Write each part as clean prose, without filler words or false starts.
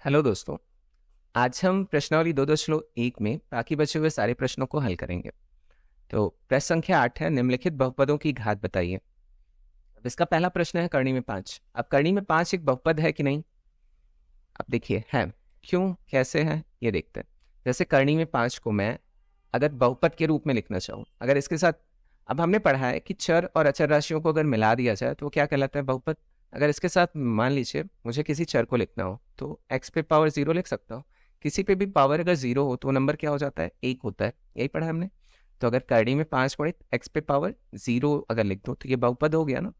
Hello दोस्तों। आज हम प्रश्नावली 2.1 में बाकी बचे हुए सारे प्रश्नों को हल करेंगे। तो प्रश्न संख्या 8 है, निम्नलिखित बहुपदों की घात बताइए। अब इसका पहला प्रश्न है करणी में 5। अब करणी में 5 एक बहुपद है कि नहीं? अब देखिए है, क्यों कैसे है ये देखते हैं। जैसे करणी में 5 को मैं अगर बहुपद के रूप में लिखना चाहूँ, अगर इसके साथ, अब हमने पढ़ा है कि चर और अचर राशियों को अगर मिला दिया जाए तो वो क्या कहलाता है? बहुपद। अगर इसके साथ मान लीजिए मुझे किसी चर को लिखना हो तो x पे पावर 0 लिख सकता हूँ। किसी पे भी पावर अगर 0 हो तो वो नंबर क्या हो जाता है? 1 होता है। यही पढ़ा है हमने। तो अगर करणी में 5 गुणित x पे पावर 0 अगर लिख दो तो ये बहुपद हो गया ना।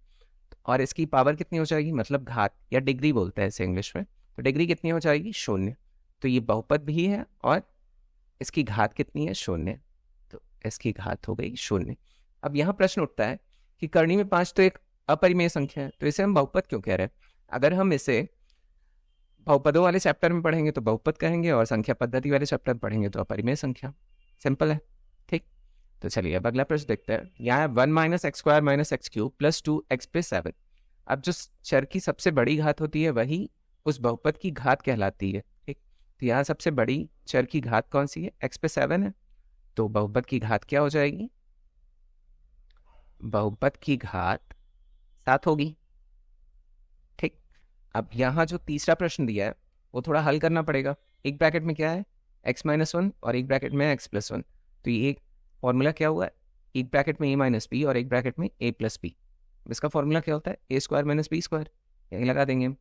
और इसकी पावर कितनी हो जाएगी, मतलब घात या डिग्री बोलते हैं इसे इंग्लिश में। तो डिग्री कितनी हो जाएगी? 0। तो ये बहुपद भी है और इसकी घात कितनी है? 0। तो इसकी घात हो गई 0। अब यहाँ प्रश्न उठता है कि करणी में 5 तो एक अपरिमेय संख्या है, तो इसे हम बहुपद क्यों कह रहे हैं? अगर हम इसे बहुपदों वाले चैप्टर में पढ़ेंगे तो बहुपद कहेंगे, और संख्या पद्धति वाले चैप्टर में पढ़ेंगे तो अपरिमेय संख्या। सिंपल है, ठीक। तो चलिए अब अगला प्रश्न देखते हैं। यहाँ है 1 minus x square minus x cube plus 2x पे 7। अब जो चर की सबसे बड़ी घात होती है वही उस बहुपद की घात कहलाती है, ठीक। तो यहाँ सबसे बड़ी चर की घात कौन सी है? x पे 7 है। तो बहुपद की घात क्या हो जाएगी? बहुपद की घात 7 होगी, ठीक। अब यहाँ जो तीसरा प्रश्न दिया है वो थोड़ा हल करना पड़ेगा। एक ब्रैकेट में क्या है? x-1 और एक ब्रैकेट में x+1। तो ये फॉर्मूला क्या हुआ है? एक ब्रैकेट में a माइनस बी और एक ब्रैकेट में a प्लस बी। इसका फॉर्मूला क्या होता है? a square minus B square. यही लगा देंगे हम।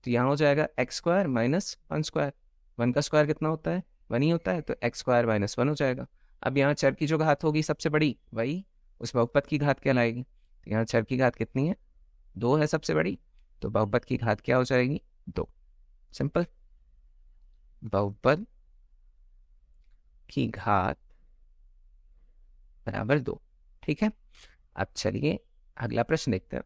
तो यहाँ हो जाएगा एक्स स्क्वायर माइनस 1 स्क्वायर। 1 का स्क्वायर कितना होता है? 1 ही होता है, तो एक्स स्क्वायर माइनस 1 हो जाएगा। अब यहाँ चर की जो घात होगी सबसे बड़ी, वही उस बहुपद की घात कहलाएगी। तो यहाँ चर की घात कितनी है? 2 है सबसे बड़ी। तो बहुपद की घात क्या हो जाएगी? 2। सिंपल। बहुपद की घात बराबर 2, ठीक है। अब चलिए अगला प्रश्न देखते हैं।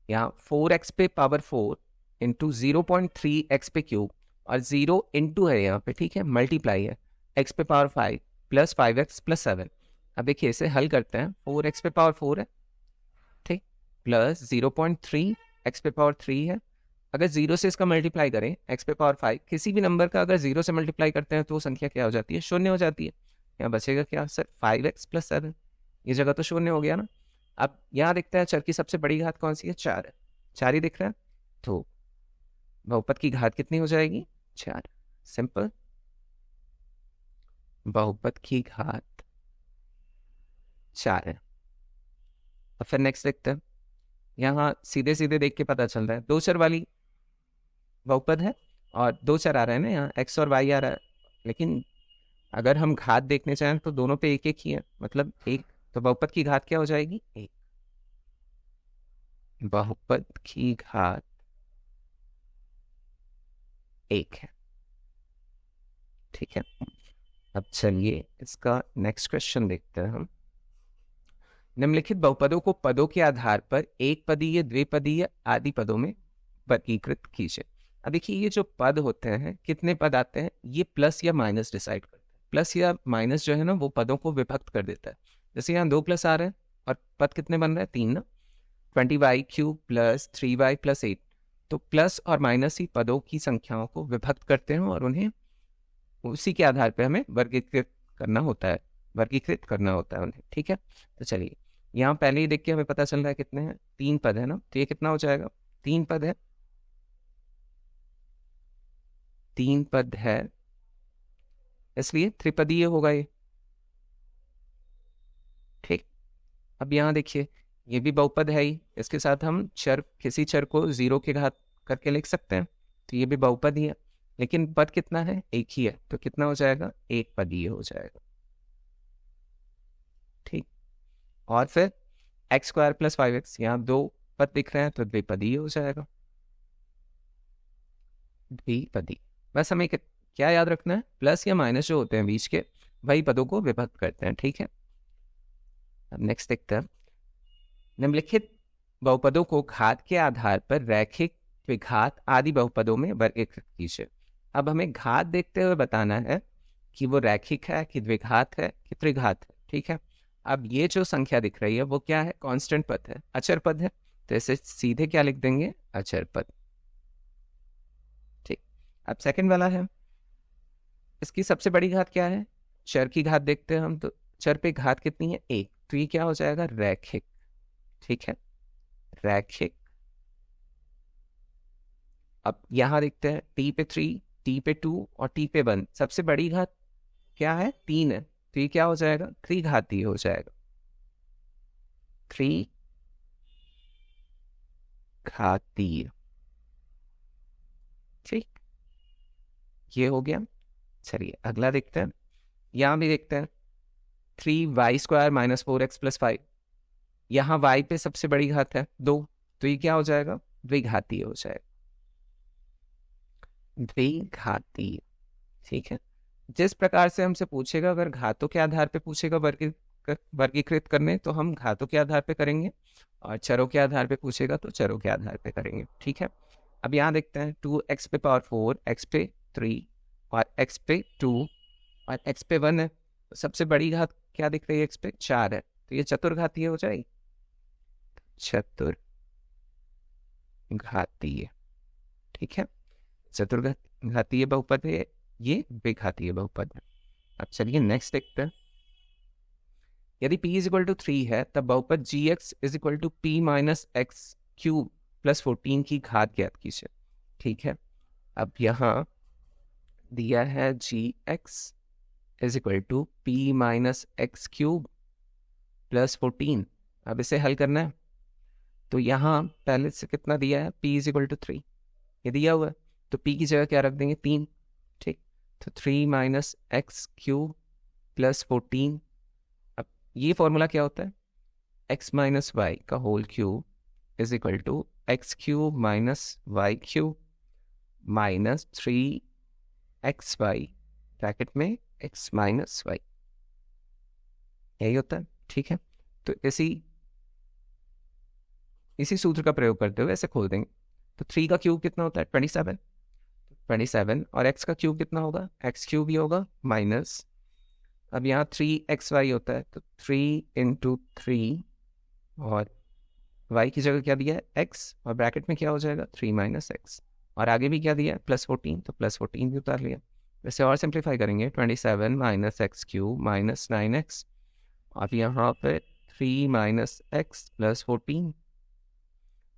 यहाँ 4x पे पावर 4 इंटू 0.3x पे क्यूब और 0 इंटू है यहाँ पे, ठीक है, मल्टीप्लाई है x पे पावर 5 प्लस 5x प्लस 7। अब देखिए इसे हल करते हैं। 4x पे पावर 4 है, ठीक, प्लस 0.3 x पे पावर 3 है। अगर 0 से इसका मल्टीप्लाई करें x पे पावर 5, किसी भी नंबर का अगर 0 से मल्टीप्लाई करते हैं तो वो संख्या क्या हो जाती है? 0 हो जाती है। यहाँ बचेगा क्या सर? 5x plus 7। ये जगह तो 0 हो गया ना। अब यहाँ देखते हैं चर की सबसे बड़ी घात कौन सी है? 4 है। 4 ही दिख रहा है, तो बहुपद की घात कितनी हो जाएगी? 4। सिंपल। बहुपद की घात 4 है। अब फिर नेक्स्ट देखते हैं। यहाँ सीधे सीधे देख के पता चल रहा है दो चर वाली बहुपद है और दो चर आ रहे हैं ना, यहाँ x और y आ रहा है। लेकिन अगर हम घात देखने चाहें तो दोनों पे एक एक ही है, मतलब एक। तो बहुपद की घात क्या हो जाएगी? 1। बहुपद की घात 1 है, ठीक है। अब चलिए इसका नेक्स्ट क्वेश्चन देखते हैं हम। निम्नलिखित बहुपदों को पदों के आधार पर एक पदीय, द्विपदीय आदि पदों में वर्गीकृत कीजिए। अब देखिए ये जो पद होते हैं, कितने पद आते हैं? ये प्लस या माइनस डिसाइड करते हैं। प्लस या माइनस जो है ना वो पदों को विभक्त कर देता है। जैसे यहाँ 2 प्लस आ रहे हैं और पद कितने बन रहे हैं? 3 ना। 20y³ plus 3y plus 8। तो प्लस और माइनस ही पदों की संख्याओं को विभक्त करते हैं और उन्हें उसी के आधार पर हमें वर्गीकृत करना होता है, उन्हें, ठीक है। तो चलिए यहाँ पहले ही देख के हमें पता चल रहा है कितने हैं? 3 पद है ना। तो ये कितना हो जाएगा? 3 पद है, 3 पद है, इसलिए त्रिपदीय होगा ये, ठीक। अब यहाँ देखिए ये भी बहुपद है ही, इसके साथ हम चर, किसी चर को 0 के घात करके लिख सकते हैं, तो ये भी बहुपद ही है। लेकिन पद कितना है? एक ही है, तो कितना हो जाएगा? एक पदीय हो जाएगा, ठीक। और फिर एक्स स्क्वायर प्लस 5x, यहाँ 2 पद दिख रहे हैं तो द्विपदीय हो जाएगा, द्विपदी। बस हमें क्या याद रखना है? प्लस या माइनस जो होते हैं बीच के, वही पदों को विभक्त करते हैं, ठीक है। अब नेक्स्ट देखते हैं। निम्नलिखित बहुपदों को घात के आधार पर रैखिक, द्विघात आदि बहुपदों में वर्गीकृत कीजिए। अब हमें घात देखते हुए बताना है कि वो रैखिक है कि द्विघात है कि त्रिघात है, ठीक है। अब ये जो संख्या दिख रही है वो क्या है? कांस्टेंट पद है, अचर पद है। तो इसे सीधे क्या लिख देंगे? अचर पद, ठीक। अब सेकंड वाला है, इसकी सबसे बड़ी घात क्या है, चर की घात देखते हैं हम, तो चर पे घात कितनी है, एक, तो ये क्या हो जाएगा, रैखिक। ठीक है, रैखिक। अब यहां देखते हैं, टी पे 3, टी पे 2 और टी पे 1, सबसे बड़ी घात क्या है, 3 है, तो ये क्या हो जाएगा, त्रिघातीय हो जाएगा, त्रिघातीय। ठीक, ये हो गया। चलिए अगला देखते हैं, यहां भी देखते हैं, 3y² - 4x + 5, यहाँ y पे सबसे बड़ी घात है 2, तो ये क्या हो जाएगा, द्विघातीय हो जाएगा, द्विघातीय। ठीक है, जिस प्रकार से हमसे पूछेगा, अगर घातों के आधार पे पूछेगा वर्गीकृत करने, तो हम घातों के आधार पे करेंगे, और चरों के आधार पे पूछेगा तो चरों के आधार पे करेंगे। ठीक है, अब यहाँ देखते हैं, 2x⁴, x⁴ और x⁴ और x⁴ है, तो सबसे बड़ी घात क्या दिख रही है, x⁴ है, तो ये चतुर्घातीय हो जाएगी, चतुर्घातीय। ठीक है, चतुर्घातीय बहुपद है, ये द्विघातीय बहुपद है। अब चलिए नेक्स्ट देखते हैं, यदि p = 3 है, तब बहुपद gx = p - x³ + 14 की घात ज्ञात कीजिए। ठीक है, अब यहाँ दिया है gx = p - x³ + 14, अब इसे हल करना है, तो यहाँ पहले से कितना दिया है, p = 3, ये दिया हुआ है, तो p की जगह क्या रख देंगे, 3। ठीक, तो 3 - x³ + 14, अब ये फॉर्मूला क्या होता है, x - y का whole cube = x³ - y³ - 3xy bracket में x - y, यही होता है। ठीक है, तो इसी सूत्र का प्रयोग करते हुए ऐसे खोल देंगे, तो 3 का क्यूब कितना होता है, 27, और x का क्यूब कितना होगा, x³ ही होगा माइनस, अब यहाँ 3xy होता है, तो 3 × 3 और y की जगह क्या दिया है, x, और ब्रैकेट में क्या हो जाएगा, 3 - x, और आगे भी क्या दिया है, +14, तो +14 भी उतार लिया। वैसे और सिंप्लीफाई करेंगे, 27 - x³ - 9x, अब यहाँ पे 3 - x + 14,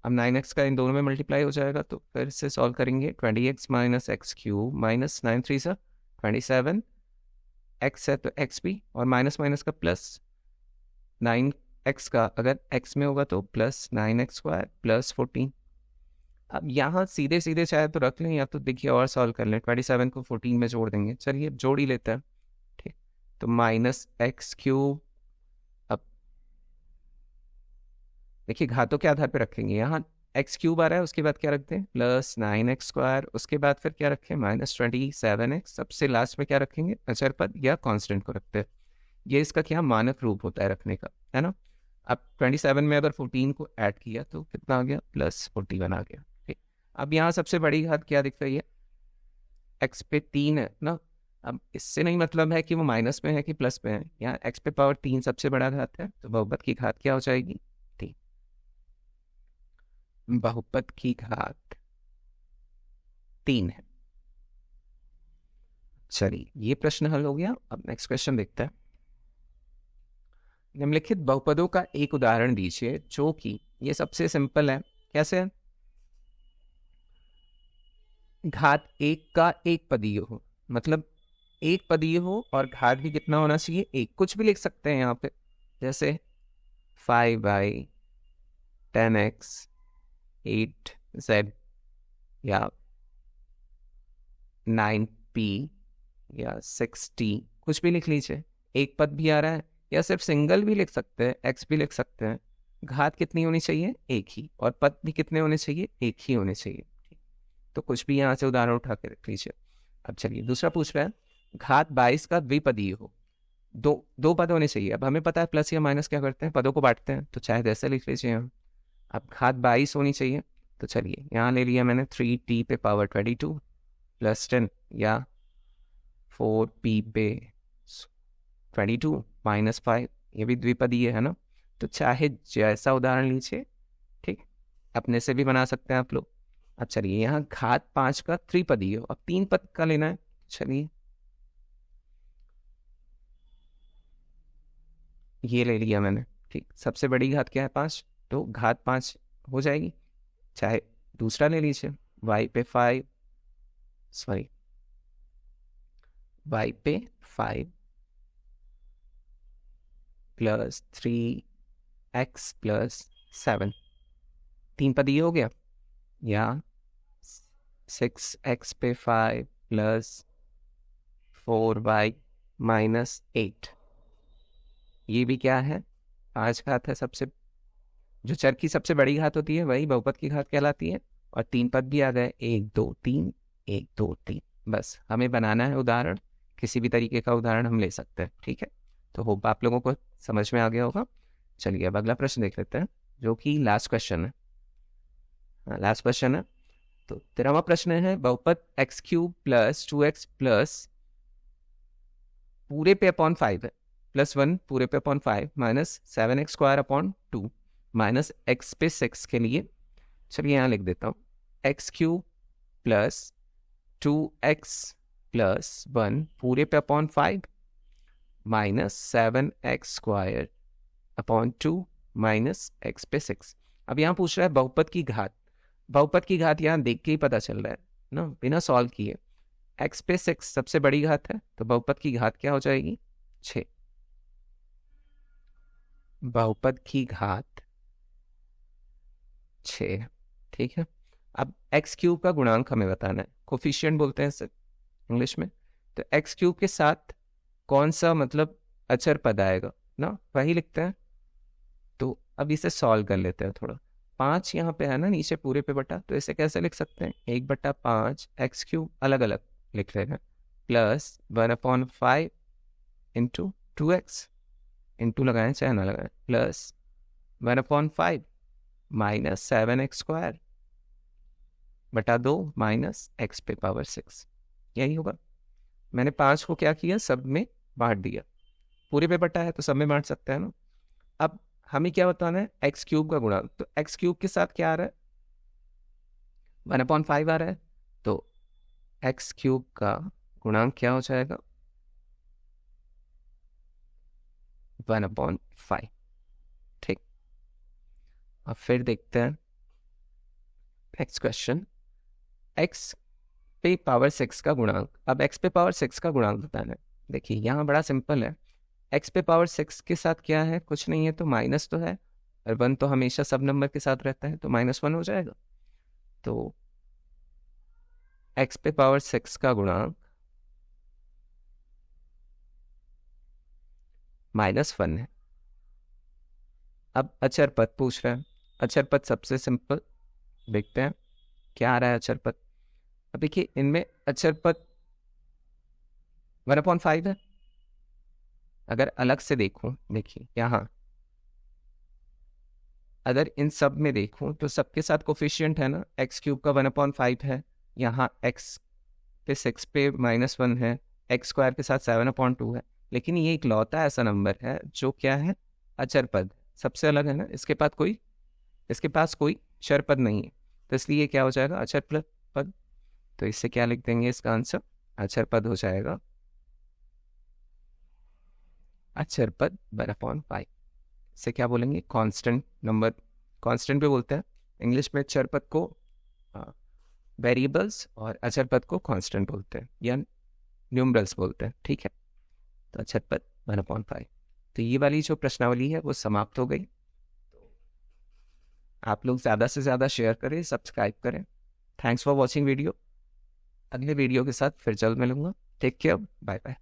अब 9x का इन दोनों में मल्टीप्लाई हो जाएगा, तो फिर से सॉल्व करेंगे, 20x - x³ - 9 3 सा 27, x है तो x भी, और माइनस माइनस का प्लस, 9x का अगर x में होगा तो +9x² + 14। अब यहाँ सीधे सीधे चाहे तो रख लें, या तो देखिए और सॉल्व कर लें, 27 को 14 में जोड़ देंगे, चलिए जोड़ ही लेते हैं। ठीक, तो -x³, अब देखिए घातों के आधार पे रखेंगे, यहाँ x³ आ रहा है, उसके बाद क्या रखते हैं, +9x², उसके बाद फिर क्या रखें, -27x, सबसे लास्ट में क्या रखेंगे, अचर पद या कांस्टेंट को रखते हैं, ये इसका क्या मानक रूप होता है रखने का, है ना। अब 27 में अगर 14 को ऐड किया तो कितना आ गया, +41 आ गया। ठीक, अब यहाँ सबसे बड़ी घात क्या दिख रही है, x पे 3 है ना, अब इससे नहीं मतलब है कि वो माइनस में है कि प्लस में है, यहाँ x पे पावर 3 सबसे बड़ा घात है, तो बहुपद की घात क्या हो जाएगी, 3, बहुपद की घात 3 है। चलिए ये प्रश्न हल हो गया, अब नेक्स्ट क्वेश्चन देखते हैं, निम्नलिखित बहुपदों का एक उदाहरण दीजिए जो कि, ये सबसे सिंपल है, कैसे है, घात 1 का एक पदीय हो, मतलब एक पदीय हो और घात भी कितना होना चाहिए, एक, कुछ भी लिख सकते हैं यहाँ पे, जैसे 5y 10x 8z या 9p या 6t, कुछ भी लिख लीजिए, एक पद भी आ रहा है, या सिर्फ सिंगल भी लिख सकते हैं, x भी लिख सकते हैं, घात कितनी होनी चाहिए, एक ही, और पद भी कितने होने चाहिए, एक ही होने चाहिए। तो कुछ भी यहाँ से उदाहरण उठा के रख लीजिए। अब चलिए दूसरा पूछ रहा है, घात 22 का द्विपदीय हो, दो पद होने चाहिए, अब हमें पता है प्लस या माइनस क्या करते हैं, पदों को बांटते हैं, तो चाहे जैसे लिख लीजिए यहाँ, अब घात 22 होनी चाहिए, तो चलिए यहाँ ले लिया मैंने 3t पे पावर 22 + 10 या 4p पे 22 - 5, ये भी द्विपदीय है ना, तो चाहे जैसा उदाहरण लीजिए, ठीक, अपने से भी बना सकते हैं आप लोग, अब चलिए यहाँ घात 5 का त्रिपदी है, अब 3 पद का लेना है। चलिए ये ले लिया मैंने, ठीक। सबसे बड़ी घात क्या है 5, तो घात 5 हो जाएगी। चाहे दूसरा ले लीजिए, y पे 5, सॉरी y पे 5 प्लस 3x प्लस 7, 3 पद ये हो गया। या 6x पे 5 प्लस 4y माइनस 8, ये भी क्या है 5 घात है। सबसे जो चर की सबसे बड़ी घात होती है वही बहुपद की घात कहलाती है। और 3 पद भी आ गए, 1 2 3, 1 2 3। बस हमें बनाना है उदाहरण, किसी भी तरीके का उदाहरण हम ले सकते हैं, ठीक है। तो होप आप लोगों को समझ में आ गया होगा। चलिए अब अगला प्रश्न देख लेते हैं, जो कि लास्ट क्वेश्चन है। लास्ट क्वेश्चन है, तो 13वां प्रश्न है, बहुपद x³ प्लस 2x प्लस पूरे पे अपॉन 5 है, प्लस 1 पूरे पे upon 5 minus 7x square upon 2 minus x पे 6 के लिए। चलिए यहाँ लिख देता हूँ, x³ प्लस 2x प्लस 1 पूरे पे upon 5 minus 7x square upon 2 minus x पे 6। अब यहाँ पूछ रहा है बहुपद की घात। बहुपद की घात यहाँ देख के ही पता चल रहा है ना, बिना सॉल्व किए। x पे 6 सबसे बड़ी घात है, तो बहुपद की घात क्या हो जाएगी 6। बहुपद की घात 6, ठीक है। अब x³ का गुणांक हमें बताना है, कोफिशिएंट बोलते हैं इसे इंग्लिश में। तो x³ के साथ कौन सा मतलब अचर पद आएगा ना, वही लिखते हैं। तो अब इसे सॉल्व कर लेते हैं थोड़ा। 5 यहाँ पे है ना नीचे पूरे पे बटा, तो इसे कैसे लिख सकते हैं, 1/5 x³ अलग अलग लिख रहे हैं, प्लस 1/5 इंटू 2x, इंटू लगाएं चाहे ना लगाएं, प्लस 1/5 माइनस 7x स्क्वायर बटा 2 माइनस x पे पावर 6, यही होगा। मैंने 5 को क्या किया, सब में बांट दिया, पूरे पे बटा है तो सब में बांट सकते हैं ना। अब हमें क्या बताना है, x³ का गुणांक। तो x³ के साथ क्या आ रहा है 1/5 आ रहा है, तो x³ का गुणांक क्या हो जाएगा 1/5, ठीक। अब फिर देखते हैं नेक्स्ट क्वेश्चन, x पे पावर 6 का गुणांक। अब x पे पावर 6 का गुणांक बताना है। देखिए यहाँ बड़ा सिंपल है, x पे पावर 6 के साथ क्या है, कुछ नहीं है, तो माइनस तो है, और 1 तो हमेशा सब नंबर के साथ रहता है, तो -1 हो जाएगा। तो x पे पावर 6 का गुणांक -1 है। अब अचर पद पूछ रहे हैं, अचर पद सबसे सिंपल देखते हैं क्या आ रहा है अचर पद। अब देखिए इनमें अचर पद 1/5 है। अगर अलग से देखूं, देखिए यहाँ अगर इन सब में देखूं तो सबके साथ कोफिशिएंट है ना, x³ का 1/5 है, यहाँ x पे 6 पे -1 है, x स्क्वायर के साथ 7/2 है। लेकिन ये इकलौता ऐसा नंबर है जो क्या है अचर पद, सबसे अलग है ना, इसके पास कोई चर पद नहीं है, तो इसलिए क्या हो जाएगा अचर पद। तो इससे क्या लिख देंगे, इसका आंसर अचर पद हो जाएगा अचर पद 1/5। से क्या बोलेंगे, कांस्टेंट नंबर, कांस्टेंट पे बोलते हैं इंग्लिश में चर पद को वेरिएबल्स, और अचर पद को कांस्टेंट बोलते हैं या न्यूमरल्स बोलते हैं, ठीक है। तो अचर पद 1/5। तो ये वाली जो प्रश्नावली है वो समाप्त हो गई। आप लोग ज़्यादा से ज़्यादा शेयर करें, सब्सक्राइब करें। Thanks for watching video. अगले वीडियो के साथ फिर जल्द मिलूंगा। Take care, bye bye.